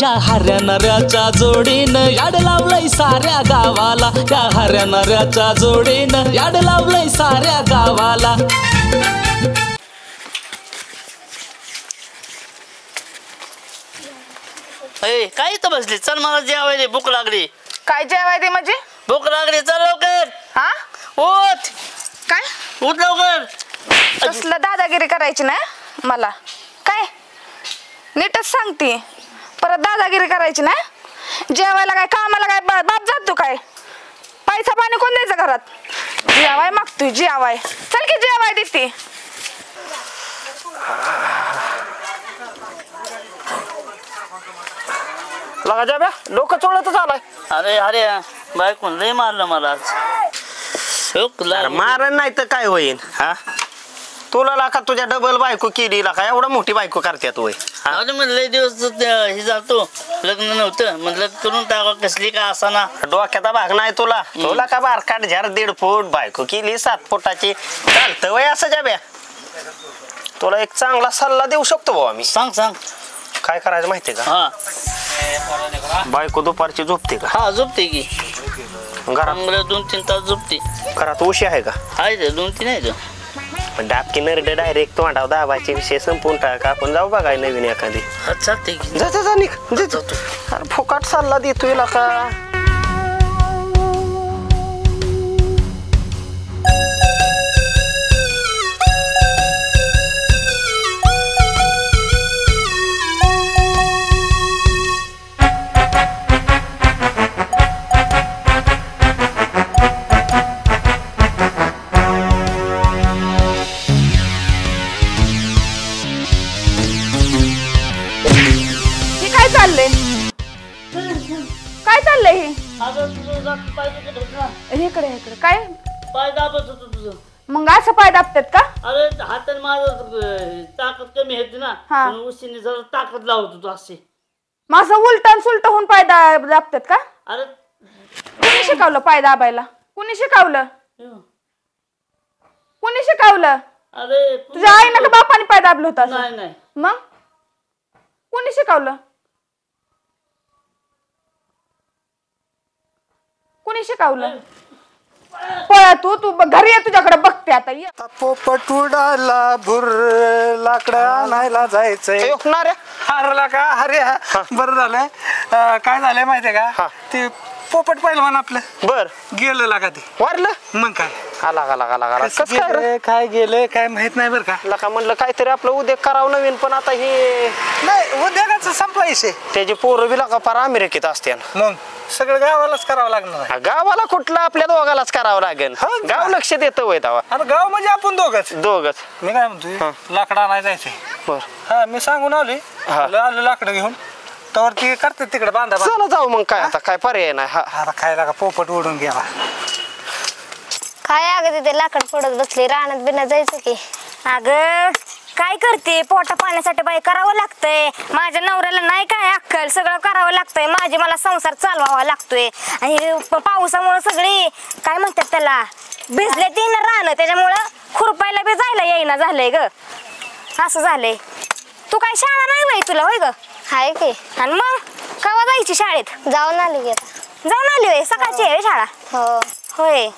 या हऱ्या नऱ्याच्या जोडीनं याड लावलंय साऱ्या गावाला, या हऱ्या नऱ्याच्या जोडीनं याड लावलंय साऱ्या गावाला. काय इथं बसली? चल मला जेवायला भूक लागली. काय जेवायला म्हणजे? भूक लागली, चल लवकर. हा उठ. काय उठ लवकर. कसलं दादागिरी करायची ना मला? काय नीटच सांगते, परत दादागिरी करायची ना? जेवायला काय कामाला काय बाप जातो काय? पैसा पाणी कोण द्यायचं घरात? जेवाय मागतोय जेवाय. चल की जेवाय देते. लगा जाब्या डोकं चोळतच आलाय. अरे अरे बायकोन लय मारलं मला आज. मारण नाही तर काय होईल? हा तुला लाका तुझ्या डबल बायको केली लाका, एवढा मोठी बायको करतात होय? लय दिवस हे जातो, लग्न नव्हतं म्हणलं करून टाका, कसली का असाना. डोक्याचा भाग नाही तुला. तुला का बारकाट झार 1.5 फूट, बायको केली 7 फुटाची. चालतं वय असं जाब्या. तुला एक चांगला सल्ला देऊ शकतो भाऊ आम्ही. सांग सांग. काय करायचं माहितीये का? हा बायको दुपारची झोपते का? हा झोपते की घरात 2-3 तास झोपते. घरात उशी आहे का? आहे 2-3 आहे. डाबकी नरड डायरेक्ट तोंडाव दाबायचे विषय संपून टाका. आपण जाऊ बघाय नवीन एखादी. चालते की. जा जा जा निघ. अरे फुकाट सल्ला देतोय का? काय चाललंय हे? इकडे इकडे काय पाय दाबत होतो तुझं. मग असं पाय दाबतात का? अरे हाताने माझं ताकद कमी होती ना, उशीने जरा ताकद लावत होतो असे. माझं उलटन सुलट होऊन पाय दाबतात का? अरे कुणी शिकवलं पाय दाबायला? कुणी शिकवलं? कुणी शिकवलं? अरे तुझ्या आईनं का बापाने पाय दाबलं होतं? नाही नाही. मग कुणी शिकवलं? कुणी शिकवलं? पळा तू घरी ये, तुझ्याकडे बघते आता. ये पोपट उडाला भुर लाकडं आणायला जायचंय. हरला का? अरे बरं झालंय. काय झालंय माहितीये का? ते पोपट पहिलवान आपलं बर गेलं लागा, ते वारलं. मग काय काय गेलं काय माहित नाही बरं का. लका म्हणलं काहीतरी आपलं उद्योग करावं नवीन, पण आता हे नाही उद्योगाचं संपला विषय. त्याची पोरं बी लका फार अमेरिकेत असते. मग सगळं गावालाच करावं लागणार. गावाला कुठलं आपल्या दोघालाच करावं लागेल. गाव लक्ष देतं वय तवा. आता गाव म्हणजे आपण दोघच. मी काय म्हणतोय, लाकडं आणायला जायचंय. बर हा मी सांगून आलोय. आलो लाकडं घेऊन, तर ती करते तिकडे बांधा. चला जाऊ मग. काय आता काय पर्याय नाही. आता काय लागा पोपट उडून गेला. काय अगं तिथे लाकड पडत बसली, रानात बिनात जायचं की. अगं काय करते, पोटा पाण्यासाठी बाई करावं लागतंय. माझ्या नवऱ्याला नाही काय अक्कल, सगळं करावं लागतंय. मला संसार चालवावा लागतोय. आणि पावसामुळे सगळी काय म्हणतात त्याला भिजले तीन रान, त्याच्यामुळं खुरपायला बी जायला येईना झालंय ग. असं झालंय. तू काय शाळा नाही बाई तुला? होय ग हाय की. आणि मग केव्हा जायची शाळेत? जाऊन आली गे. जाऊन आली होय? सकाळची आहे शाळा? हो. होय.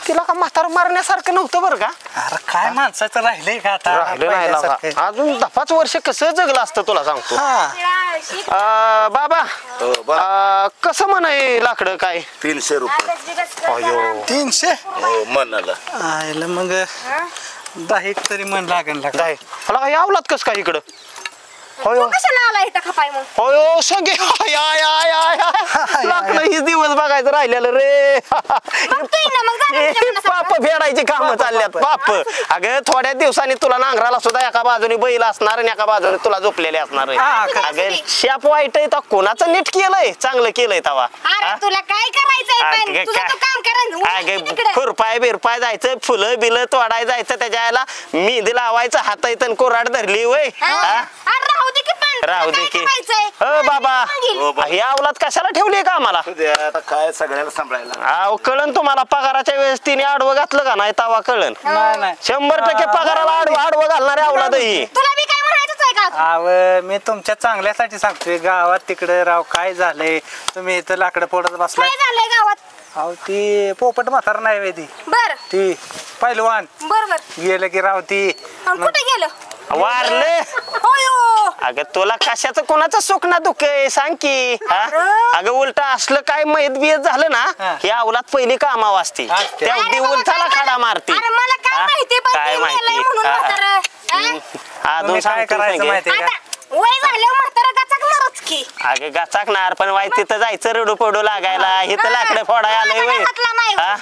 तिला का म्हातार मारण्यासारखं नव्हतं बरं का. अरे काय माणसाचं राहिलंय का आता? राहिलं नाही. अजून 10-5 वर्ष कसं जगलं असतं तुला सांगतो. बाबा कसं म्हणाय लाकडं काय? 300 रुपये. 300 म्हणाला. आयला मग 10 तरी मन लागेल. मला काय आवलात कस काय इकडं? कशाला आला इथं खपाय मग? होय संगे लाकडं हीच दिवस बघायचं राहिलेलं रे. पाप फेडायची काम चालल्यात. पाप अगं थोड्या दिवसांनी तुला नांगराला सुद्धा एका बाजूने बैल असणार आणि एका बाजूने तुला झोपलेले असणार. अगं शाप वाईट आहे तर कोणाचं नीट केलंय, चांगलं केलंय तवा. तुला काय करायचंय? खुरपाय बिरपाय जायचं, फुलं बिलं तोडाय जायचं, त्याच्या याला मेहंदी लावायचं, हात कोराड धरली वय. राहू दे की करायचंय? हो बाबा हो बाबा. ही अवलाद कशाला ठेवली का आम्हाला आता काय सगळ्याला सांभाळायला अहो कळण तुम्हाला पगाराच्या वेळेस तिने आडवं घातलं का नाही तवा कळण नाही नाही 100% पगाराला आडवं घालणारे अवलाद ही तुला बी काय म्हणायचंच आहे का अव मी तुमच्या चांगल्यासाठी सांगतोय गावात तिकडे राव काय झालंय तुम्ही इथं लाकडं फोडत बसलाय काय झालंय गावात अहो ती पोपट म्हातार नाही व्हय ती बर ती पहिलवान बर गेलं की राव ती कुठे गेलं वारले होयो अगं तुला कशाचं कोणाचं सुख ना दुःख आहे सांग की हा? अगं उलट असलं काय मैद बियत झालं ना हा. ही अवलाद पहिली कामा वाजती असते. त्या अरे उलटाला बाबा, खडा मारती अरे मला काय हा? माहिती पण काय ते मेलंय माहिती म्हणून हा. म्हातारं. हा? अजून तुम्ही काय सांगतो करायचं संगे. माहितीये का आता वय झाल्यावर म्हातारं गचाकणारच की अगं गाचाकणार पण वाईट तिथं जायचं रडू पडू लागायला इथं लाकडं फोडाय आलंय वय घरातला नाही हा?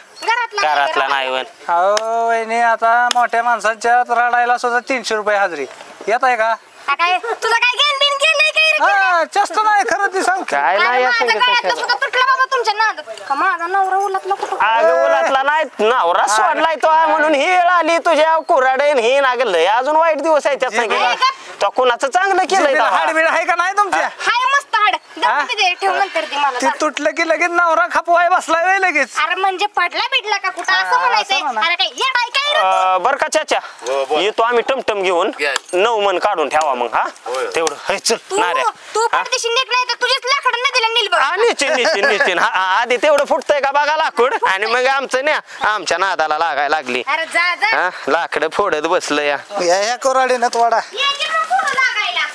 घरातला नाही वय अहो वहिनी आता मोठ्या माणसांच्या रडायला सुद्धा 300 रुपये हजरी येत आहे का काय तुझं काय घेण बिन केलंय काय रे? हा जास्त नाही खरं ती सांग काय अरे नाही माझं असं गळ्यातलं कसं सुद्धा तुटलं बाबा तुमच्या नादात. का माझा नवरा उलटला कुठं अगं उलातला नाही नवरा सोडलाय तो म्हणून ही वेळ आली तुझ्या कुऱ्हाडेन ही नागलय अजून वाईट दिवस आहे त्यात सांगितलं तो कुणाचं चांगलं केलंय तेव्हा. हाडबीड आहे का नाही तुमच्या हाय मस्त हाड हा? दे ठेव नंतर ती मला ती चाल. तुटलं की लगेच नवरा खपवाय बसलाय वय लगेच अरे म्हणजे पडला बिडला का कुठं असं म्हणायचंय असं म्हणा. अरे काय येडाय काय रे? बर का चाचा हो, बोल. येतो आम्ही टमटम घेऊन या. 9 मन काढून ठेवा मग हा होय. तेवढं हे चल तू नाऱ्या तू पडदेशी निघ नाही तर तुझ्याच लाकडं नदीला नील बघ. निश्चित निश्चित निश्चित हा, आधी तेवढं फुटतंय का बघा लाकूड आणि मग आमचं ना आमच्या नादाला लागायला लागली अरे जा जा हा लाकडं फोडत बसलं या या कोराडीनं थोडा ये की मग पुढं लागायला.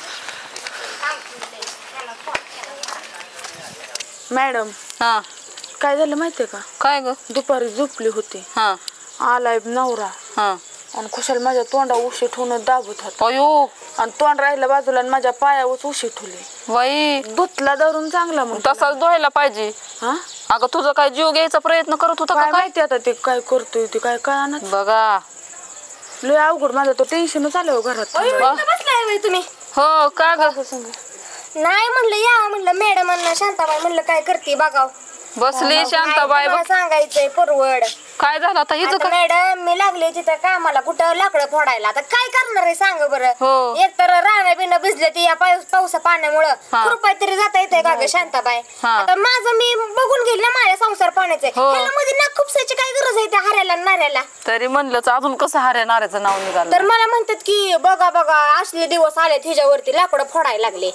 मॅडम हा काय झालं माहितीये का काय ग दुपारी झोपली होती हा आलाय नवरा हा आणि खुशाल माझ्या तोंडा उशी ठेवून दाबत होता अयो आणि तोंड राहिलं बाजूला आणि माझ्या पायावर उशी ठेवली बाई धुतला धरून चांगला मग तसाच धुवायला पाहिजे हा अगं तुझं काय जीव घ्यायचा प्रयत्न करत होता का काय काय माहिती आता ते काय करतोय ते काय कळणार बघा लय अवघड माझं तो टेन्शनच आलं हो घरात इथं बसलाय बाई तुम्ही हो का ग नाही म्हणलं या म्हणलं मॅडम शांताबाई म्हणलं काय करते बघाव बसली शांताबाई बघ. सांगायचंय परवड काय झालं आता हिचं आता काय मॅडम मी लागले तिथं कामाला कुठं लाकडं फोडायला आता काय करणार आहे सांग बरं हो. एक तर राहणं बिणं भिजले ती या पावसा पाण्यामुळं हा. रुपये तरी जाता येते का ग शांताबाई हा. आता माझं मी बघून घेईल ना माझ्या संसार पाण्याचे हो. मध्ये ना खुपसायची काय गरज आहे त्या हऱ्याला आणि नाऱ्याला तरी म्हणलंच अजून कसं हाऱ्या नाऱ्याचं नाव निघालं तर मला म्हणतात की बघा बघा असले दिवस आले हिच्यावरती लाकडं फोडायला लागले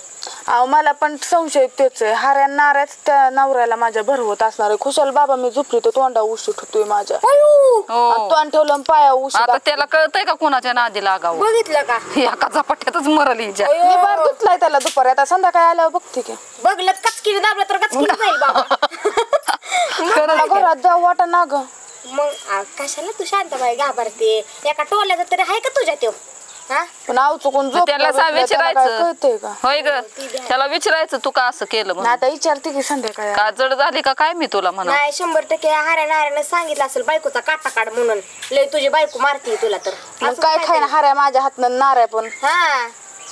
अहो मला पण संशय तेच आहे हाऱ्या नाऱ्याच त्या नवऱ्याला माझ्या भरवत असणार आहे खुशाल बाबा मी झोपली तर तोंडा उशी ठेवतोय माझ्या अयो, हो तोंड ठेवलं आणि पाया उशी आता त्याला कळतंय का कोणाच्या नादी लागावं बघितलं का एका झपाट्यातच मरली हिच्या. अयो, मी बार धुतलाय त्याला दुपारी आता संध्याकाळी आल्यावर बघते की बघलं कचकीने दाबलं तर कचकीने जाईल बाबा मला घरात जाऊ वाटा ना ग मग कशाला तू शांताबाई घाबरते एका टोल्याचा तरी आहे का तुझ्या त्यो हा पण आव चुकून झोपला त्याला बसला, त्याला काय विचारायचं कळतंय का होय ग त्याला विचारायचं तू का असं केलं नाही म्हणून आता विचारते की संध्याकाळी का जड झाली का काय मी तुला म्हणा नाही 100% हाऱ्याने सांगितलं असेल बायकोचा काटा काढ म्हणून लय तुझी बायको मारते तुला तर मग असं काय खायला हाऱ्या माझ्या हातनं नाऱ्या पण हा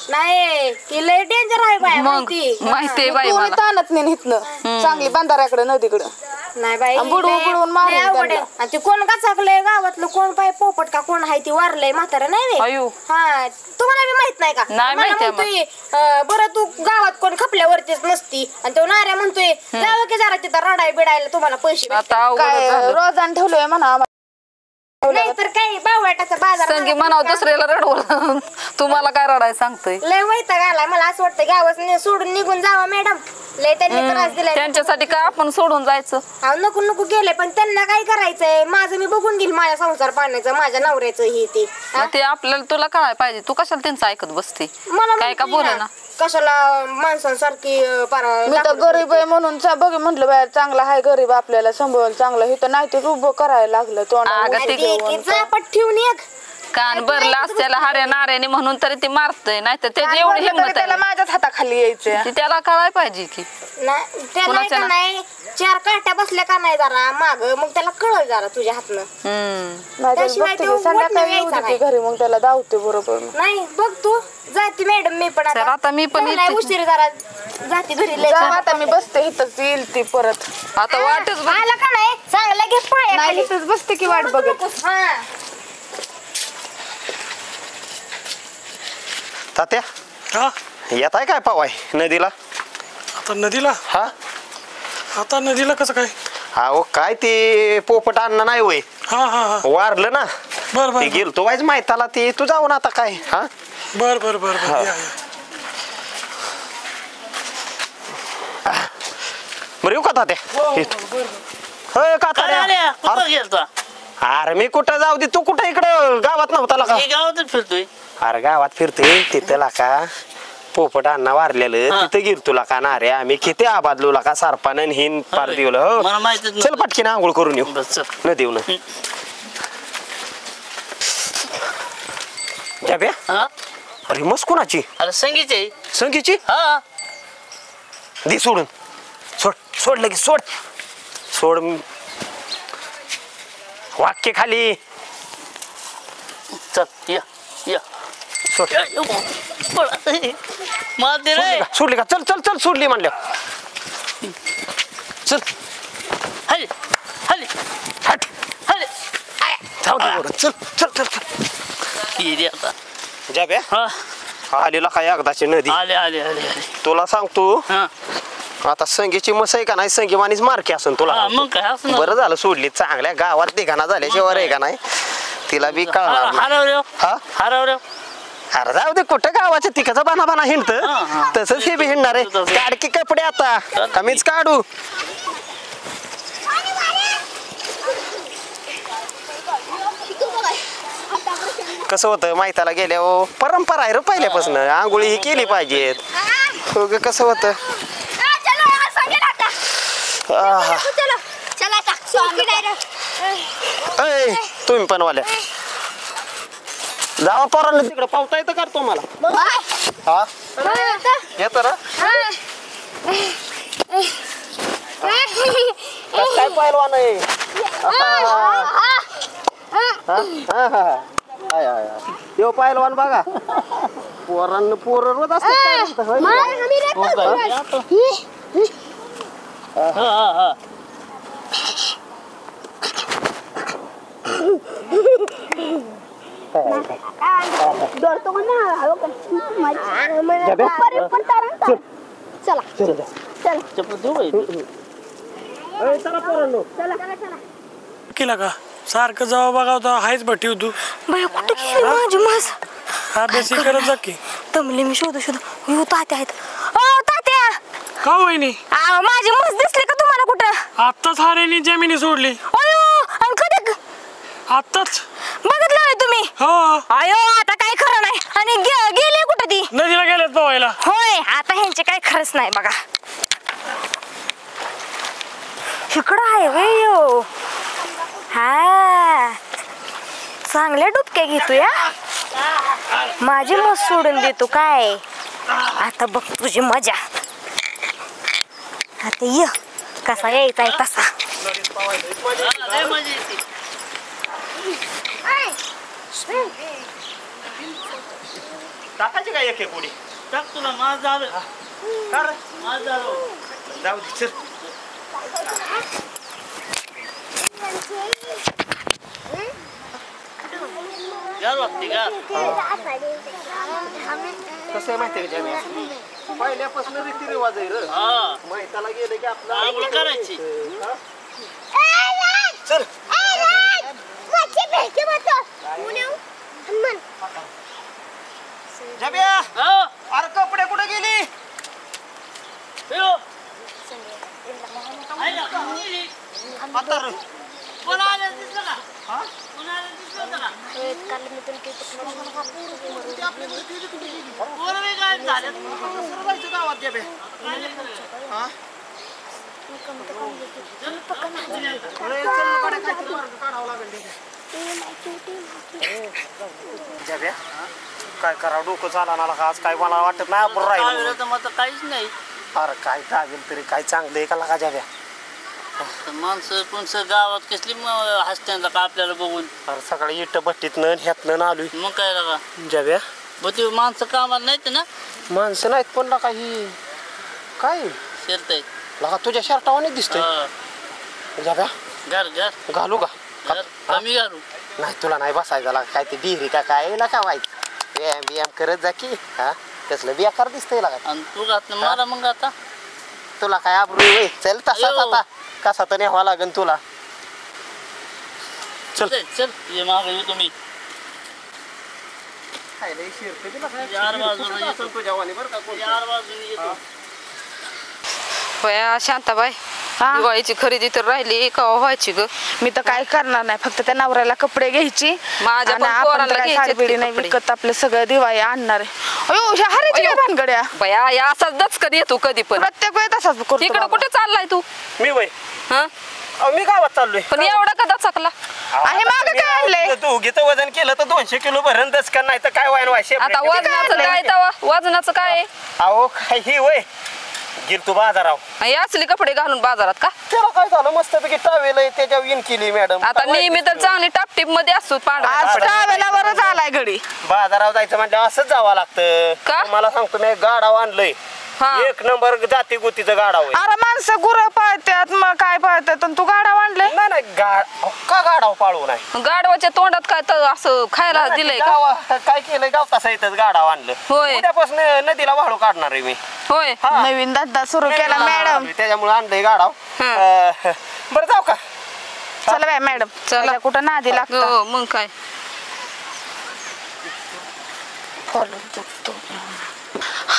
नाही ती लय डेंजर आहे बाय मग माहिती माहितीये बाई तू मला ताणत नाही हितनं चांगली बांधाऱ्याकडे नदीकडे नाही बाई आणि बुडवून लय- बुडवून मारून लय अवघड आहे. त्यांना. आणि ती कोण गाचाकलंय गावातलं कोण पाय पोपट का कोण आहे ती वारलंय म्हातारा नाही रे अयो. हा तुम्हाला बी माहित नाही का नाही मला माहिती म्हणतोय बरं तू गावात कोण खपल्यावरतीच नसती आणि तो नाऱ्या म्हणतोय जावं की जरा तिथं रडाय बिडायला तुम्हाला पैसे आता अवघड काय झालं रोजान ठेवलंय म्हणा आम्हाला नाही तर काय बावटाचा बाजार संगी म्हणाव दुसऱ्याला रडवलं तुम्हाला काय रडाय सांगतोय लय वैताग आलाय मला असं वाटतं गावात सोडून निघून जावा मॅडम लय त्यांनी त्रास दिलाय त्यांच्यासाठी काय आपण सोडून जायचं अहो, नको नको गेले पण त्यांना काय करायचंय माझं मी बघून घेईल माझ्या संसार पाण्याचं माझ्या नवऱ्याचं हे ते हा? मग ते आपल्याला तुला कळायला पाहिजे तू कशाला त्यांचं ऐकत बसते मला काय का माहिती बोले ना, ना कशाला माणसांसारखी मी तर गरीब आहे म्हणून बघ म्हटलं बाय चांगला हाय गरीब आपल्याला सांभाळून चांगलं हे तर नाही ते उभं करायला लागलं अगं ते चापट ठेवून एक कान भरला असत्याला हाऱ्या नाऱ्याने म्हणून तरी ते मारतय नाही तर त्याची एवढी हिंमत त्याला आहे माझ्याच हाताखाली यायचं ती त्याला कळायला पाहिजे की त्या नाही कोणाच्या का ना? नाही 4 काट्या बसल्या का नाही जरा माग मग त्याला कळल जरा तुझ्या हातनं नाही त्याशिवाय बघते तो की संध्याकाळी वटणं येऊ यायचा देते घरी मग त्याला धावते बरोबर नाही बघ तू जाते मॅडम मी पण चल, आता मी पण झालाय येते. उशीर जरा जाते घरी लय जा आता मी बसते इथंच येईल ती परत आता वाटच बघ. आला का नाही चांगला घे पाया नाही इथंच बसते की वाट बघत हा तात्या येत आहे काय पावाय नदीला? आता नदीला? हा आता नदीला कसं काय? अहो काय ते पोपट अन्न नाही वय हा हा हा वारलं ना बर ते बर गेलतो वाईज माहिताला ते तू जाऊन आता काय हा बर बर बर बर या, या. बरं येऊ का तात्या? येतो. होय का काय आल्या तात्या? कुठं गेलता अरे मी कुठं जाऊ दे तू कुठं इकडं गावात नव्हता का? मी गावातच फिरतोय अरे गावात फिरते तिथं का पोपट अण्णा वारलेलं हा. तिथं गिर तुला का ना रे आम्ही किती आबादलो का सारपानं हिन पार होय. दिवलं हो मला माहितीच चल नव्हतं. पटकीने आंघोळ करून येऊ बस चल. न देऊ ना जाब्या हा अरे मस्त कोणाची अरे संगीचे संगीची हा दे सोडून सोड सोड लगेच सोड सोड वाक्य खाली चल या या सोड मला दे रे सोडली का चल चल चल सोडली म्हणल्या चल हले हले हट हले जाऊ दे बरं. चल चल चल चल किती आता जाब्या हा आलेला काय एकदाची नदी आले आले आले आले तुला सांगतो हा आता संगीची मस आहे का नाही संगी मानीच मारकी असन तुला हा, मग काय असं बरं झालं सोडली चांगल्या गावात दिघाना झाल्याशिवाय आहे का नाही तिला बी कळणार नाही. हरवल्या हा हरवल्या अरे जाऊ दे कुठं गावाच्या तिकडचा बाना बाना हिंडत हा. तसंच हे बी हिंडणार आहे काढ की कपडे आता कमीच काढू कसं होतं माहिताला गेल्यावर परंपरा आहे रे पहिल्यापासून आंघोळी ही केली पाहिजेत हो ग, कसं होतं आहा. ऐ, तुम्ही पण वाल्या जावा पोरांना तिकडं पावता येतं करतो मला हा येतं ना कसं काय पहिलवान आहे देव पहिलवान बघा पोरांना पोर रोज असतात हा हा हा चप्पल देऊ केला का सारखं जावा बघा होता हायच भट्टी होतो बाया कुठं गेली माझी मस अभ्यास ही करत जा की तमली मी शोधू तात्या आहेत ओ तात्या का वहिनी माझी मस दिसली का तुम्हाला कुठं आत्ताच हारेनी जमिनी सोडली अयो आणि कधी आत्ताच बघितलं नाही तुम्ही हो अयो आता काय खरं नाही आणि गेली कुठं ती नदीला गेल्यात पोहायला होय आता ह्यांचे काय खरंच नाही बघा इकडं आहे वय यो हा चांगल्या डुबक्या घेतो या माझी मस सोडून देतो काय आता बघ तुझी मजा आता ये कसा यायचा आहे तसा टाकायची काय एक एक उडी टाक तुला माझ झालं माझ झालं जाऊ दे चल घ्यावं लागते का कसं आहे माहिती आहे का पहिल्यापासून रीती रिवाज आहे रे हा माहिताला गेले की आपलं आंघोळ करायची चल जाब्या अरे कपडे कुठे गेली म्हातारं. कोण आलं दिसलं का कोण आलं दिसलं होतं का कोण वेगळं गायब झालं सरळ जायचं गावात जाब्या हा? अरे चल ना गड्या, काहीतरी मार्ग काढावा लागेल जाब्या काय करावं डोकं चालणार का आज काय मला वाटत नाही आपण राहिलो तर मग काहीच नाही अरे काय लागेल तरी काय चांगलं आहे का लागा जाब्या माणसं पुणसं गावात कसली हसत्यांना का आपल्याला बघून अरे सकाळी इट भट्टीतनं ह्यातनं आलोय मग काय लागा जाब्या मग ते माणसं कामाला नाहीत ना माणसं नाहीत पण लागा ही काय शिरतायत लागा तुझ्या शर्टावाने दिसतंय जाब्या घर घर घालू का घर कमी घालू नाही तुला नाही बसायचं लागा काय ते डिहरी का काय ना का व्हायचं व्यायाम बियाम करत जा की हा कसलं बेकार दिसतंय लागा. आणि तू घातलं मला मग आता तुला काय आबरू वय चल तसाच आता कसा तर न्यावा लागन तुला. चल चल ये मागे येतो मी. चार बाजूने येतो. चार बाजूने येतो. बया शांताबाई दिवाळीची खरेदी तर राहिली का व्हायची ग. मी तर काय करणार नाही, फक्त त्या नवऱ्याला कपडे घ्यायची. माझ्या आणि पण आपण पोराला तर काय घ्यायचे साडी-बिडी नाही कपडे. विकत, आपलं सगळं दिवाळी आणणार आहे. अयो ह्या हऱ्याची काय भानगड्या बया या असाच दचकन येतो कधी पण. प्रत्येक वेळ तसाच करतो इकडे बाबा. कुठे चाललाय तू? मी वय हा मी गावात चाललोय. पण एवढा का दचकला? आहे मागं काय आणलंय? तू घेतं वजन केलं तर 200 किलो भरण दस का नाही तर काय वाईन वाशे. आता वजनाचं काय तवा वजनाचं काय आहे? अहो काय ही वय गेल तू बाजाराव. हे असले कपडे घालून बाजारात का? त्याला काय झालं मस्त पैकी टावेल त्याच्यावर इन केली मॅडम. आता नेहमी तर चांगली टापटीप मध्ये असतो पांढरा आज ट्रॅव्हलावरच आलाय घडी. बाजारावर जायचं म्हणजे असंच जावं लागतं. का? मला सांगतो मी गाडाव आणलंय हा. एक नंबर जाती गुतीचं गाडाव आहे. अरे माणसं गुरं पाळतात मग काय पाळतात आणि तू गाडा आणलाय. नाही नाही का गाडाव पाळू नाही. गाढवाच्या तोंडात काय तर असं खायला दिलंय का? काय केलंय गाव तसा इथंच गाडाव आणलं. होय. उद्यापासून नदीला वाळू काढणार आहे मी. होय हा. नवीन धंदा सुरू केला मॅडम. त्याच्यामुळे आणलंय गाडाव. हा. बरं जाऊ का? चला बाय मॅडम, चला कुठं नादी लागतो. हो मग काय.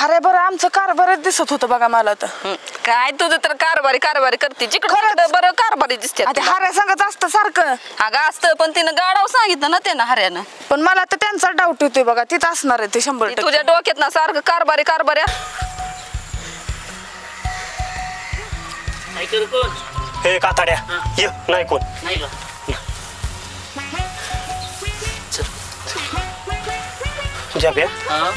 अरे बरं आमचं कारभारच दिसत होतं बघा मला तर. काय तुझं तर कारभारी करते जिकडे बरं कारभारी दिसते. आता हाऱ्या सांगत असतं सारखं. अगं असतं पण तिनं गाडाव सांगितलं ना त्यानं हऱ्यानं. पण मला तर त्यांचा डाऊट येतोय बघा, तिथं असणार आहे ते 100%. तुझ्या डोक्यात ना सारखं कारभारी काय करू कोण हे काताड्या ये नाही कोण नाही का? जाब्या हा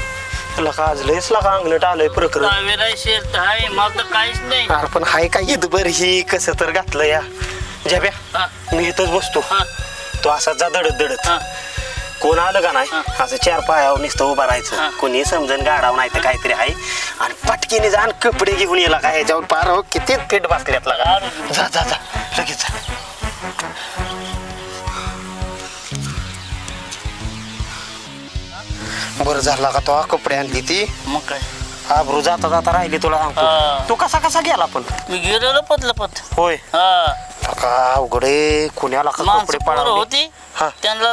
तुला का आज लयच लागा अंगलट आलंय प्रकरण. टावेला शेत आहे मला तर काहीच नाही. अरे पण हाय काय ईद बर ही कसं तर घातलं या. जाब्या हा. मी इथंच बसतो हा. तो असा जा दडत हा. कोण आलं का नाही असं 4 पायावर नुसतं उभं हा. राहायचं. कोणी समजून गाडाव नाही तर काहीतरी आहे आणि पटकीने जाण कपडे घेऊन येला काय ह्याच्यावर पार किती फिट बसल्यात लागा. जा जा जा लगेच जा. बरं झाला का तो कपडे आणली ती मग काय आबरू जाता जाता राहिली तुला सांगतो. हा. तू कसा गेला पण मी गेलेलो पत होय हा का अवघडे कुण्याला का माणसं कपडे पोरं पळावले. होती हा. त्यांना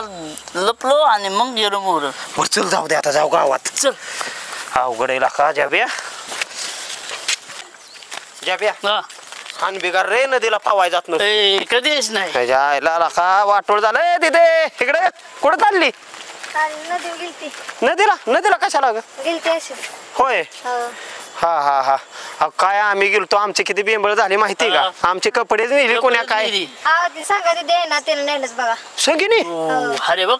लपलो आणि मग गेलो मोर. बरं चल जाऊ दे आता जाऊ गावात. चल अवघडे का जाब्या जाब्या हा हान बिगार रे नदीला पावाय जात नसतो. ए, कधीच नाही त्याच्या आईला का वाटोळ झालंय तिथे इकडे कुठं चालली नदी गेलती नदीला कशाला ग गेलती अशी. होय हा हा हा अहो, काय आम्ही गेलतो आमचे किती बेंबळ झाले माहिती का. आमचे कपडेच नेले कोण्या काय आवाज सांगा ते दे ना त्याला नेलंच बघा. संगीने अरे बघ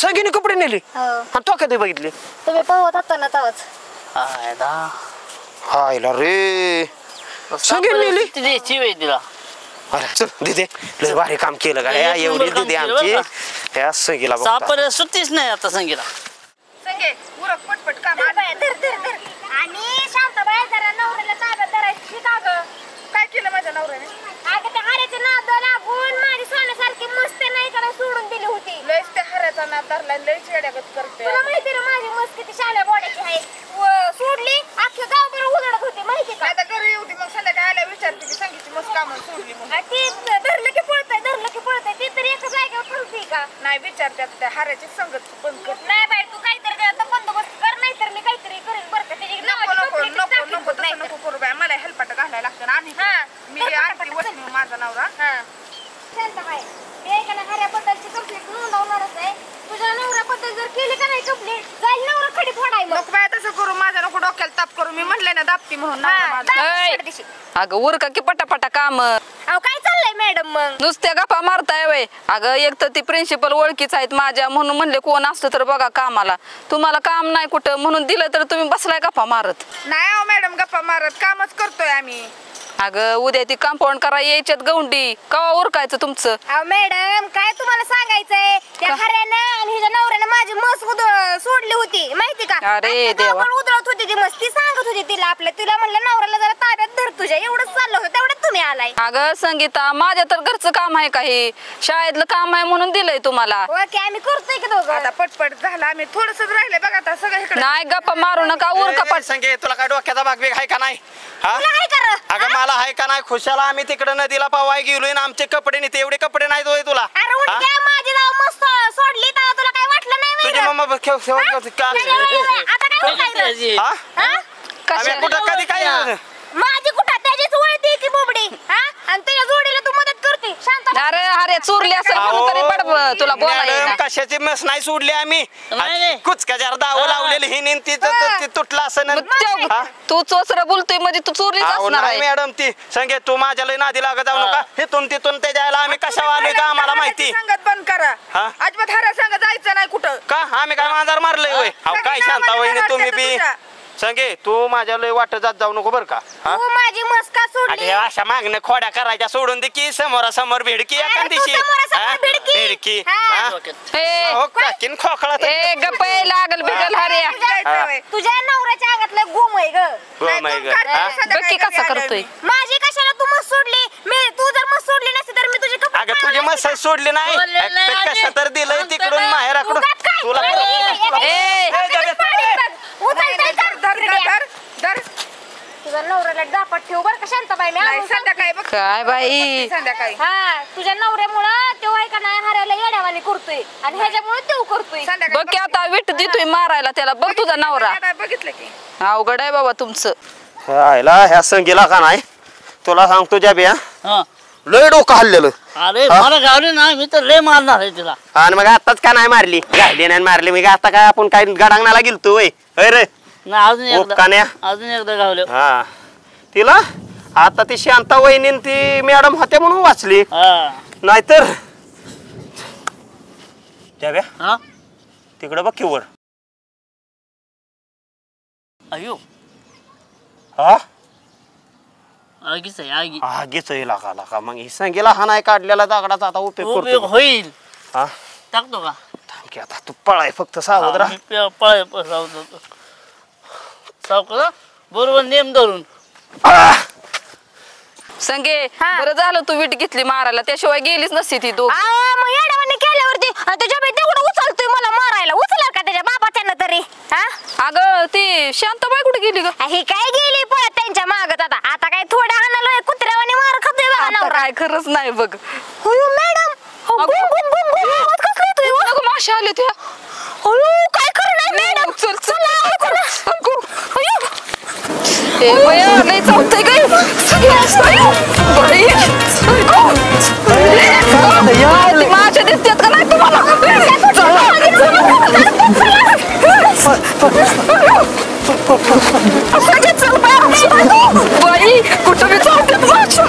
संगीने कपडे नेले हो आणि तो कधी बघितले तुम्ही पाहत होता ना तवाच. हायला रे संगीने नेली. द्यायची वेळ तिला. अरे चल दिदे लय भारी काम केलं का एक एवढी नंबर काम दिदी केलं आमची बरं या संगीला बघ सापड सुट्टीच नाही आता संगीला. संगे उरक पटपट काम. आणि शांताबाई जरा नवऱ्याला ताब्यात धरायची शिका गं. काय केलं माझ्या नवऱ्याने? अगं त्या हाऱ्याच्या नाद लागून माझी सोन्यासारखी मस्त नाही कडे सोडून दिली होती. लयच त्या हऱ्याचा नाद धरलाय, लयच येड्यागत करते. तुला माहिती ना माझी मस्त किती शाळ्या बोडायची आहे. सोडली अख्खं गाव बरं उलडत होती माहिती का. आता घरी येऊ दे मग संध्याकाळी आल्या विचारते की संगीची मस्त कामं सोडली म्हणून. आणि ती धरलं की पळतय ती तरी एका जागेवर थांबते का. नाही विचारते आता त्या हऱ्याची संगत बंद कर. नाही बाई तू काहीतरी आता बंदोबस्त कर नाही तर मी काहीतरी करेन बरं का. त्याची नको तसं नको करू बाय, मला हेल्पाट घालायला लागतं ना. आणि मी आणते वसली माझा नवरा. शांताबाई मी एका हऱ्याबद्दलची कंप्लेंट नोंदवणारच आहे. तुझ्या नवऱ्याबद्दल जर केली का नाही कंप्लेंट जाईल नवरा खडी फोडाय. नको बाय तसं करू, माझ्या नको डोक्याला ताप करू. मी म्हणले ना दाबती म्हणून नवरा माझा. अगं उरका की पटापटा काम. अहो काय चाललंय मॅडम मग. नुसत्या गप्पा मारताय वय. अगं एक तर ती प्रिन्सिपल ओळखीच आहेत माझ्या म्हणून म्हणले कोण असतं तर बघा कामाला. तुम्हाला काम नाही कुठं म्हणून दिलं तर तुम्ही बसलाय गप्पा मारत. नाही अहो मॅडम गप्पा मारत, कामच करतोय आम्ही. अगं उद्या ती कंपाऊंड करा यायच्यात गौंडी कवा उरकायचं तुमचं. अहो मॅडम काय तुम्हाला सांगायचंय त्या हऱ्यानं आणि हिच्या नवऱ्यानं माझी मस सोडली होती माहिती का. अरे आणि त्या देवा. गावाकडे उधळत होती ती मस. ती सांगत होती तिला तिला म्हणलं नवऱ्याला जरा ताब्यात धर घर तुझ्या एवढंच चाललं होतं तेवढं तुम्ही आलाय. अगं संगीता माझ्या तर घरचं काम आहे काही शाळेतलं काम आहे म्हणून दिलंय तुम्हाला. ओके आम्ही करतोय की दोघं. आता पटपट झाला आम्ही थोडस राहिले बघा आता सगळं इकडे. नाही गप्पा मारू नका उरका पट. संगे तुला काय डोक्याचा भाग बिग आहे का नाही हा तुला काय कर? अगं मला आहे का नाही खुशाला आम्ही तिकडे नदीला पावाय गेलोय आणि आमचे कपडे नाही एवढे कपडे नाही दोय तुला अरे उलट्या माझी जाऊ मस्त सोडली तर तुला काय वाटलं नाही तुझी वेगळं? मम्मा आता काय होत आम्ही कुठं कधी काय माझी कुठं त्याचीच वळती की बोबडी हा आणि तुझ्या जोडीला तू मदत करते शांत. अरे अरे चोरली असेल म्हणून तरी बडबड तुला बोलायला मॅडम कशाची मस नाही सोडली आम्ही नाही. कुचक्याच्या दाव लावलेली ही नेमती तुटला असं तू चोचर बोलतोय म्हणजे तू चोरलीच असणार आहे. मॅडम ती संगे तू माझ्या लय नादी लागत जाऊ नका हिथून तिथून ते जायला आम्ही कशा आलोय का आम्हाला माहिती सांगत बंद करा. हा? अजिबात हरा सांगत जायचं नाही कुठं. का आम्ही काय मांजर मारलंय होय काय शांता वहिनी तुम्ही बी संगे तू माझ्या लय वाट जात जाऊ नको बर का तू माझी मस्का सोडली. अशा मागण्या खोड्या करायच्या सोडून दे की समोरासमोर भिडकी एका दिवशी समोरासमोर भिडकी. भिडकी हा. ए, हो काकीन खोकळा तर ए गप्पे लागल बिगल हऱ्या. तुझ्या नवऱ्याच्या आगातलं गुम आहे ग. हो माय गॉड बघ की कसा करतोय. माझी कशाला तू मस्त सोडली तू जर मस्त सोडली नसती तर मी तुझे कपडे अगं तुझी मस्त सोडली नाही सोडलेलं नाही ते कसं तर दिलंय तिकडून माहेराकडून तुला तुझ्या नवऱ्याला डापात ठेव बरं का शांताबाई मी आणून संध्याकाळी बघ काय बाई संध्याकाळी हा तुझ्या नवऱ्यामुळं तो आहे का नाही हारायला येड्यावानी करतोय आणि ह्याच्यामुळे तो करतोय. बघ की आता विट देतोय मारायला त्याला बघ तुझा नवरा. बघितलं की अवघड आहे बाबा तुमचं. ह्याला ह्या संगीला का नाही तुला सांगतो ज्या बिया हा. लय डोकं हल्लेलं अरे मला गावली ना मी तर लय मारणार आहे तिला. आणि मग आताच का नाही मारली गायली नाही मारली मग आता काय आपण काय गडांगणाला गेलतो वय रे नाही अजून एकदा कान्या अजून एकदा गावले. हा तिला आता ती शांता वहिनी ती मॅडम होते म्हणून वाचली हा नाहीतर द्याव्या हा तिकडं बघ की वर अयो हा आगीच आहे आगी. आगीच लागा लागा मग ही संगीला हा नाही काढलेला दगडाचा आता उपयोग उपयोग करतो होईल. हा टाकतो का थांब की आता तू पळाय फक्त सावध राहा पळ सावध सावकाश बरोबर नेम धरून. संगे बरं झालं तू विट घेतली मारायला त्याशिवाय गेलीच नसती ती दोघ. मग येड्यावानी केल्यावरती तुझ्या बाई तेवढं उचलतोय मला मारायला उचला का त्याच्या बाबा त्यांना तरी हा. अगं ती शांताबाई कुठे गेली ग. ही काय गेली पळत त्यांच्या मागत आता आता काय थोड्या हाणाला कुत्र्यावानी मार खातोय बघा आता नवरा. काय खरंच नाही बघ. अयो मॅडम आवाज कसला येतोय व? अगं माशा आले त्या. अयो काय करणार मॅडम चल चल अयो ए बया लय चावतंय काय बाई माझ्या दिसतात का नाही तुम्हाला. बाई कुठं मी चावतात माझ्या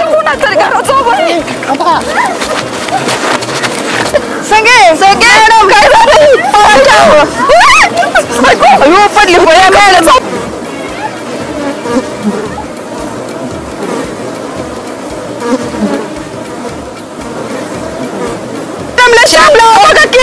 कुणा तरी घरात जाऊ बाई. संगे संगे मॅडम काय झालं पडली बया मॅडम. श्यामला बघा की